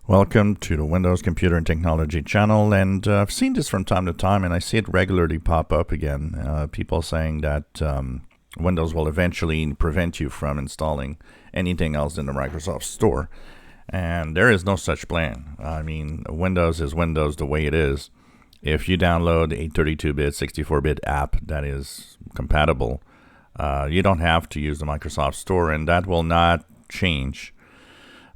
Welcome to the Windows Computer and Technology channel, and I've seen this from time to time, and I see it regularly pop up again. People saying that Windows will eventually prevent you from installing anything else in the Microsoft Store, and there is no such plan. I mean, Windows is Windows the way it is. If you download a 32-bit, 64-bit app that is compatible, you don't have to use the Microsoft Store, and that will not change.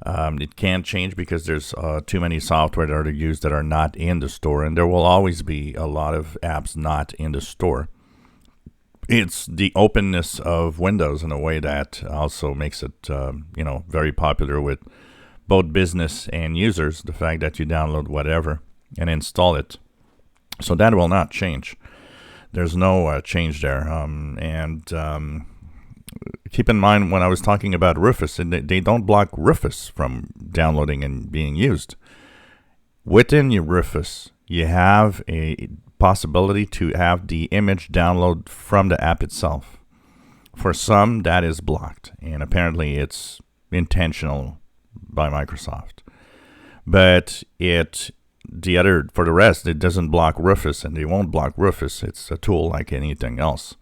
It can't change because there's too many software that are used that are not in the store, and there will always be a lot of apps not in the store. It's the openness of Windows in a way that also makes it, very popular with both business and users. The fact that you download whatever and install it, so that will not change. There's no change there, keep in mind when I was talking about Rufus, and they don't block Rufus from downloading and being used. Within your Rufus, you have a possibility to have the image download from the app itself. For some, that is blocked, and apparently it's intentional by Microsoft. But for the rest, it doesn't block Rufus, and they won't block Rufus. It's a tool like anything else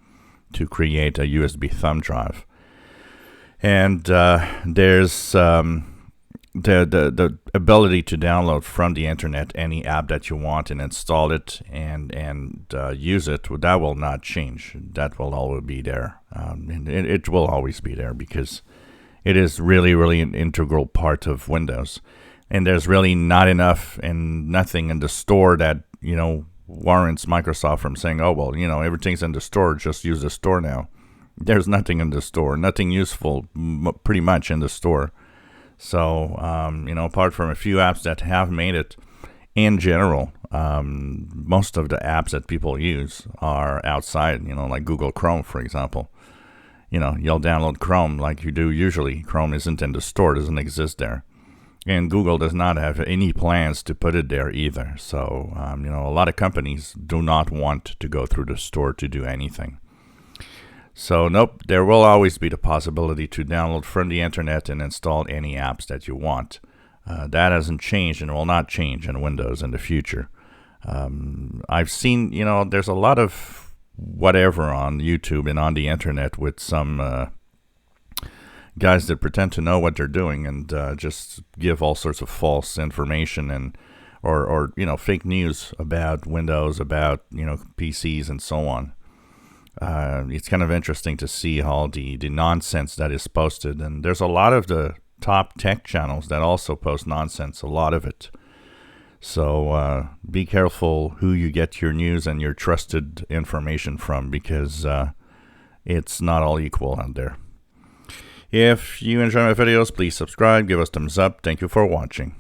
to create a USB thumb drive. And there's the ability to download from the internet any app that you want and install it and use it. That will not change. That will always be there. And it will always be there because it is really, really an integral part of Windows. And there's really not enough and nothing in the store that, warrants Microsoft from saying, oh, well, everything's in the store, just use the store now. There's nothing in the store, nothing useful pretty much in the store. So, apart from a few apps that have made it, in general, most of the apps that people use are outside, like Google Chrome, for example. You'll download Chrome like you do usually. Chrome isn't in the store, doesn't exist there. And Google does not have any plans to put it there either. So, a lot of companies do not want to go through the store to do anything. So, nope, there will always be the possibility to download from the internet and install any apps that you want. That hasn't changed and will not change in Windows in the future. I've seen, there's a lot of whatever on YouTube and on the internet with some guys that pretend to know what they're doing and just give all sorts of false information and or fake news about Windows, about PCs and so on. It's kind of interesting to see all the nonsense that is posted, and there's a lot of the top tech channels that also post nonsense, a lot of it. So be careful who you get your news and your trusted information from, because it's not all equal out there. If you enjoy my videos, please subscribe, give us thumbs up. Thank you for watching.